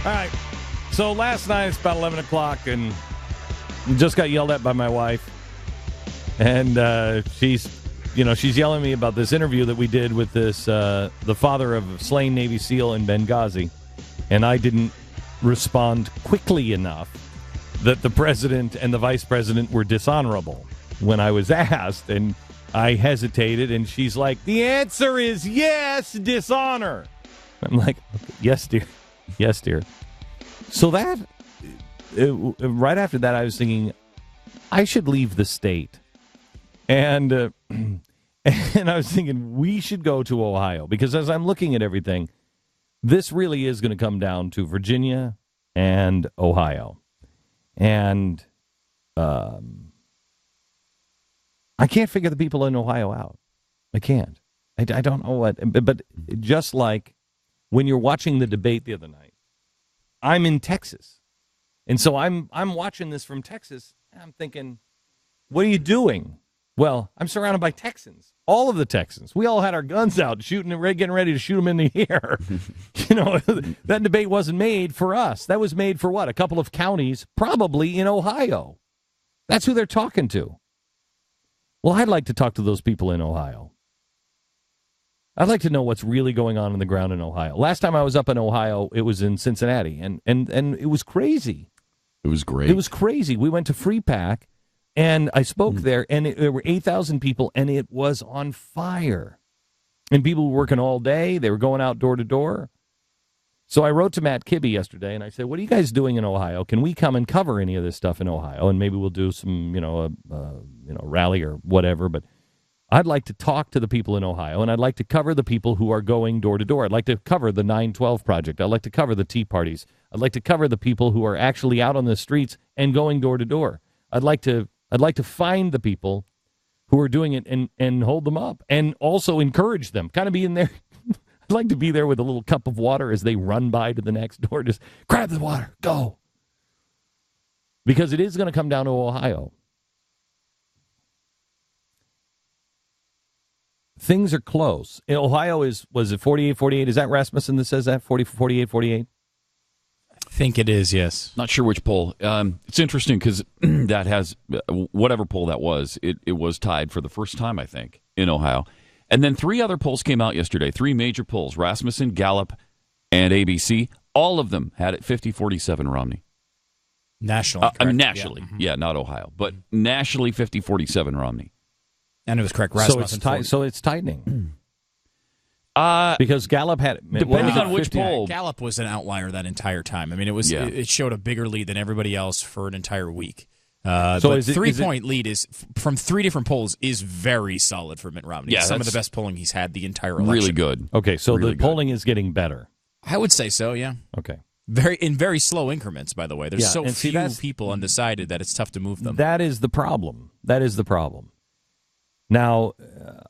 All right. So last night it's about 11 o'clock and just got yelled at by my wife. And she's yelling at me about this interview that we did with this the father of a slain Navy SEAL in Benghazi. And I didn't respond quickly enough that the president and the vice president were dishonorable when I was asked. And I hesitated, and she's like, the answer is yes, dishonor. I'm like, yes, dear. Yes, dear. So right after that, I was thinking, I should leave the state. And I was thinking, we should go to Ohio. Because as I'm looking at everything, this really is going to come down to Virginia and Ohio. And I can't figure the people in Ohio out. I can't. I don't know what. But just like when you're watching the debate the other night, I'm in Texas. And so I'm watching this from Texas, and I'm thinking, what are you doing? Well, I'm surrounded by Texans, all of the Texans. We all had our guns out, getting ready to shoot them in the air. That debate wasn't made for us. That was made for what? A couple of counties, probably in Ohio. That's who they're talking to. Well, I'd like to talk to those people in Ohio. I'd like to know what's really going on the ground in Ohio. Last time I was up in Ohio, it was in Cincinnati, and it was crazy. It was great. It was crazy. We went to Free Pack. And I spoke there, and there were 8,000 people, and it was on fire. And people were working all day. They were going out door to door. So I wrote to Matt Kibbe yesterday, and I said, what are you guys doing in Ohio? Can we come and cover any of this stuff in Ohio? And maybe we'll do some, rally or whatever. But I'd like to talk to the people in Ohio, and I'd like to cover the people who are going door to door. I'd like to cover the 9/12 Project. I'd like to cover the Tea Parties. I'd like to cover the people who are actually out on the streets and going door to door. I'd like to find the people who are doing it and hold them up and also encourage them. Kind of be in there. I'd like to be there with a little cup of water as they run by to the next door. Just grab the water. Go. Because it is going to come down to Ohio. Things are close. In Ohio was it 48-48? Is that Rasmussen that says that? 48-48? I think it is, yes. Not sure which poll. It's interesting because that has, whatever poll that was, it was tied for the first time, I think, in Ohio. And then 3 other polls came out yesterday, 3 major polls, Rasmussen, Gallup, and ABC. All of them had it 50-47 Romney. Nationally, nationally, yeah, not Ohio. But nationally, 50-47 Romney. And it was correct, Rasmussen. So it's tightening. Because Gallup had, depending on which poll, Gallup was an outlier that entire time. I mean, it showed a bigger lead than everybody else for an entire week. So but 3-point lead is from 3 different polls is very solid for Mitt Romney. Yeah, some of the best polling he's had the entire election. Really good. Okay, so really the polling is getting better. I would say so. Yeah. Okay. In very slow increments. By the way, there's so few people undecided that it's tough to move them. That is the problem. Now,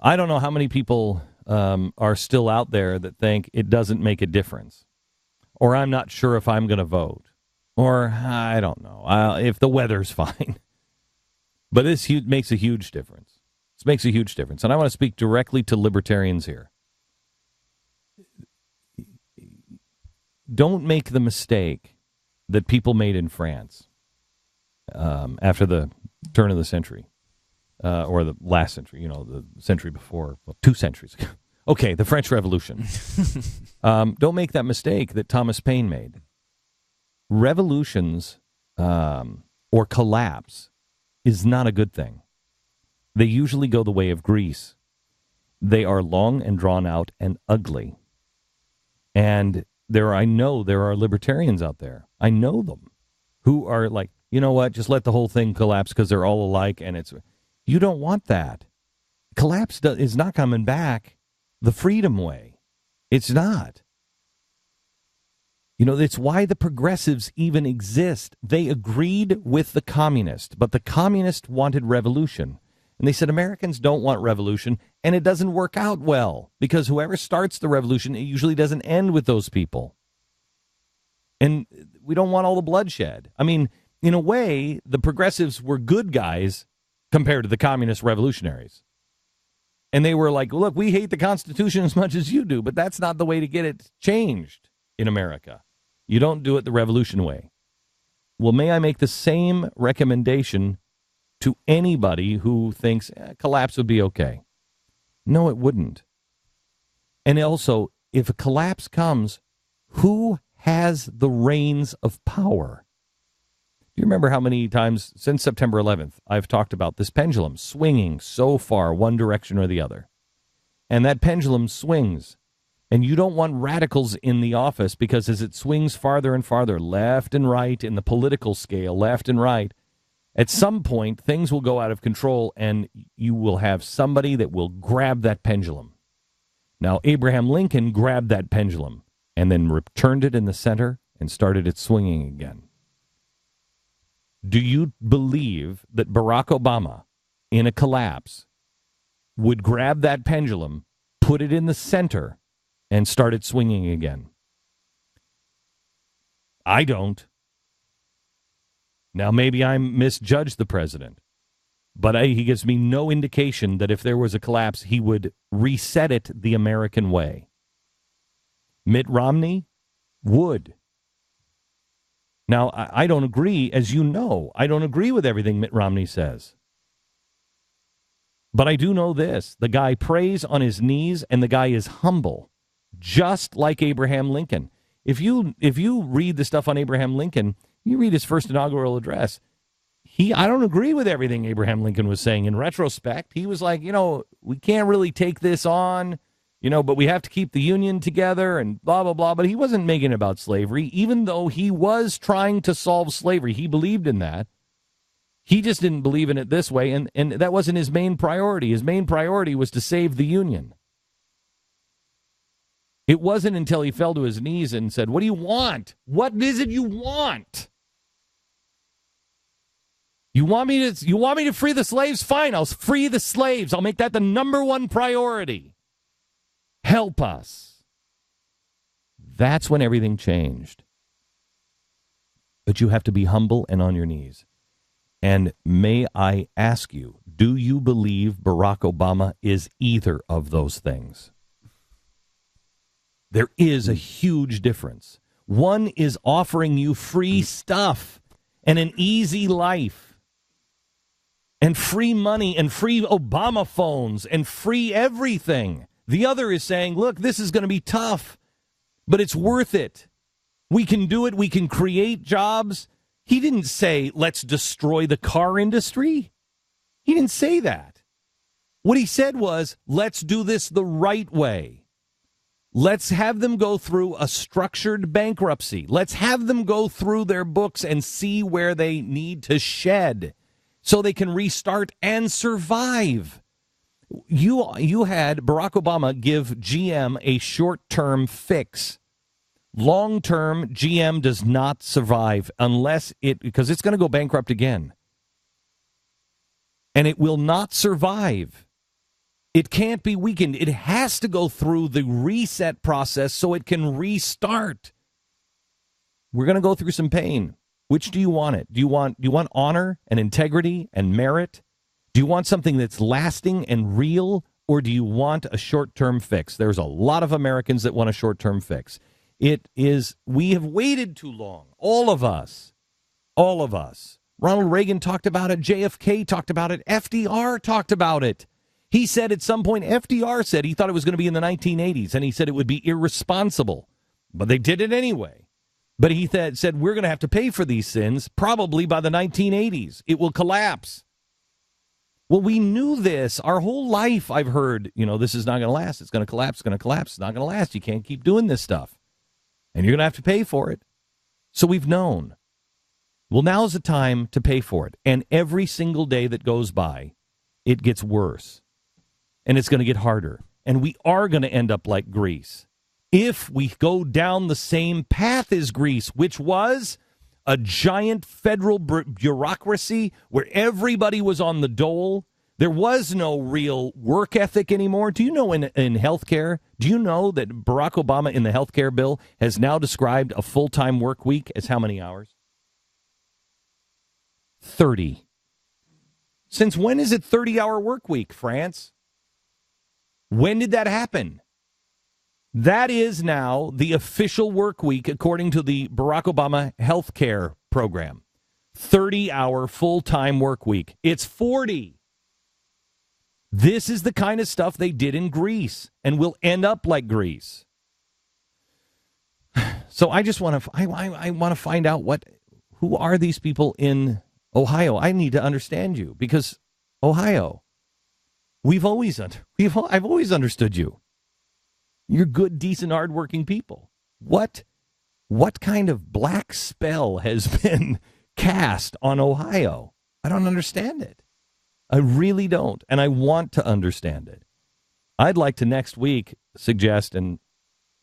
I don't know how many people are still out there that think it doesn't make a difference, or I'm not sure if I'm going to vote, or I don't know if the weather's fine. But this makes a huge difference. This makes a huge difference, and I want to speak directly to libertarians here. Don't make the mistake that people made in France after the turn of the century. Or the last century, the century before, 2 centuries ago. Okay, the French Revolution. Don't make that mistake that Thomas Paine made. Revolutions or collapse is not a good thing. They usually go the way of Greece. They are long and drawn out and ugly. And I know there are libertarians out there. I know them who are like, you know what, just let the whole thing collapse because they're all alike and it's... You don't want that. Collapse is not coming back the freedom way. It's not. It's why the progressives even exist. They agreed with the communists, but the communists wanted revolution. And they said Americans don't want revolution, and it doesn't work out well because whoever starts the revolution, it usually doesn't end with those people. And we don't want all the bloodshed. I mean, in a way, the progressives were good guys compared to the communist revolutionaries. And they were like, look, we hate the Constitution as much as you do, but that's not the way to get it changed in America. You don't do it the revolution way. Well, may I make the same recommendation to anybody who thinks collapse would be okay? No, it wouldn't. And also, if a collapse comes, who has the reins of power? Do you remember how many times since September 11th I've talked about this pendulum swinging so far one direction or the other? And that pendulum swings. And you don't want radicals in the office because as it swings farther and farther, left and right in the political scale, left and right, at some point things will go out of control and you will have somebody that will grab that pendulum. Now, Abraham Lincoln grabbed that pendulum and then returned it in the center and started it swinging again. Do you believe that Barack Obama, in a collapse, would grab that pendulum, put it in the center, and start it swinging again? I don't. Now, maybe I misjudged the president, but he gives me no indication that if there was a collapse, he would reset it the American way. Mitt Romney would. Now, I don't agree, as you know, I don't agree with everything Mitt Romney says. But I do know this. The guy prays on his knees, and the guy is humble, just like Abraham Lincoln. If you read the stuff on Abraham Lincoln, you read his first inaugural address, I don't agree with everything Abraham Lincoln was saying. In retrospect, he was like, we can't really take this on, but we have to keep the Union together and blah, blah, blah. But he wasn't making it about slavery, even though he was trying to solve slavery. He believed in that. He just didn't believe in it this way, and that wasn't his main priority. His main priority was to save the Union. It wasn't until he fell to his knees and said, what do you want? What is it you want? You want me to free the slaves? Fine, I'll free the slaves. I'll make that the number one priority. Help us. That's when everything changed. But you have to be humble and on your knees. And may I ask you, do you believe Barack Obama is either of those things? There is a huge difference. One is offering you free stuff and an easy life and free money and free Obama phones and free everything. The other is saying, look, this is going to be tough, but it's worth it. We can do it. We can create jobs. He didn't say, let's destroy the car industry. He didn't say that. What he said was, let's do this the right way. Let's have them go through a structured bankruptcy. Let's have them go through their books and see where they need to shed so they can restart and survive. You had Barack Obama give GM a short-term fix. Long-term, GM does not survive because it's going to go bankrupt again. And it will not survive. It can't be weakened. It has to go through the reset process so it can restart. We're going to go through some pain. Which do you want it? Do you want honor and integrity and merit? Do you want something that's lasting and real, or do you want a short-term fix? There's a lot of Americans that want a short-term fix. We have waited too long. All of us. Ronald Reagan talked about it. JFK talked about it. FDR talked about it. He said at some point, FDR said he thought it was going to be in the 1980s, and he said it would be irresponsible. But they did it anyway. But he said, we're going to have to pay for these sins probably by the 1980s. It will collapse. Well, we knew this. Our whole life I've heard, this is not going to last. It's going to collapse. It's going to collapse. It's not going to last. You can't keep doing this stuff. And you're going to have to pay for it. So we've known. Well, now's the time to pay for it. And every single day that goes by, it gets worse. And it's going to get harder. And we are going to end up like Greece. If we go down the same path as Greece, which was a giant federal bureaucracy where everybody was on the dole. There was no real work ethic anymore. Do you know in healthcare, do you know that Barack Obama in the healthcare bill has now described a full-time work week as how many hours? 30. Since when is it 30-hour work week, France? When did that happen? That is now the official work week according to the Barack Obama health care program. 30-hour full-time work week. It's 40. This is the kind of stuff they did in Greece and will end up like Greece. So I just want to I want to find out who are these people in Ohio? I need to understand you because Ohio, I've always understood you. You're good, decent, hardworking people. What kind of black spell has been cast on Ohio? I don't understand it. I really don't, and I want to understand it. I'd like to next week suggest, and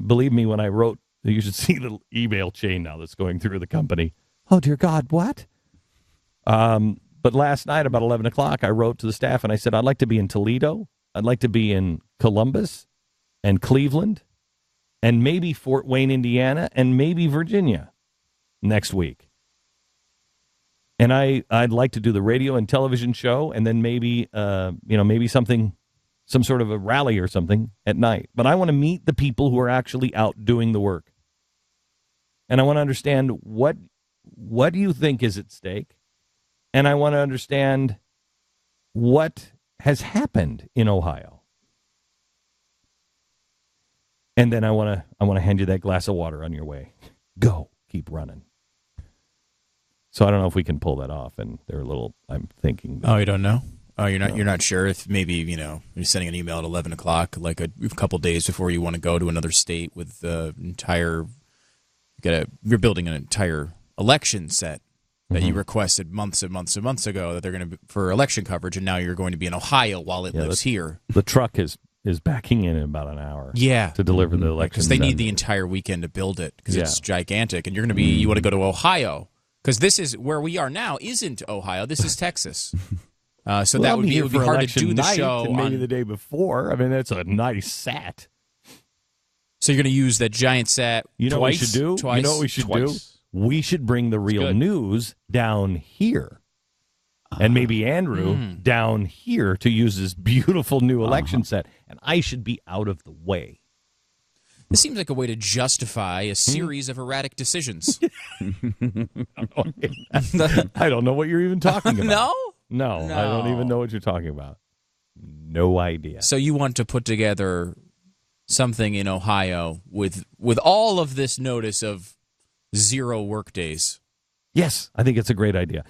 believe me when I wrote, you should see the email chain now that's going through the company. Oh, dear God, what? But last night, about 11 o'clock, I wrote to the staff, and I said, I'd like to be in Toledo. I'd like to be in Columbus and Cleveland and maybe Fort Wayne, Indiana, and maybe Virginia next week. And I'd like to do the radio and television show, and then maybe some sort of a rally or something at night. But I want to meet the people who are actually out doing the work. And I want to understand what do you think is at stake? And I want to understand what has happened in Ohio. And then I want to hand you that glass of water on your way. Go, keep running. So I don't know if we can pull that off, and they're a little. I'm thinking. Oh, you don't know? Oh, you're not sure if maybe you're sending an email at 11 o'clock, like a couple days before you want to go to another state with the entire. You're building an entire election set that you requested months and months and months ago that they're going to for election coverage, and now you're going to be in Ohio while it lives here. The truck is backing in about an hour. Yeah, to deliver the election because they need the entire weekend to build it because it's gigantic, and you're going to you want to go to Ohio because this is where we are now. Isn't Ohio? This is Texas. So that would be hard to do the show and maybe the day before. I mean, that's a nice sat. So you're going to use that giant sat twice? What we should do? Twice? You know what we should do? We should bring the real news down here. And maybe Andrew down here to use this beautiful new election set. And I should be out of the way. This seems like a way to justify a series of erratic decisions. I don't know what you're even talking about. No, I don't even know what you're talking about. No idea. So you want to put together something in Ohio with all of this notice of 0 work days. Yes, I think it's a great idea.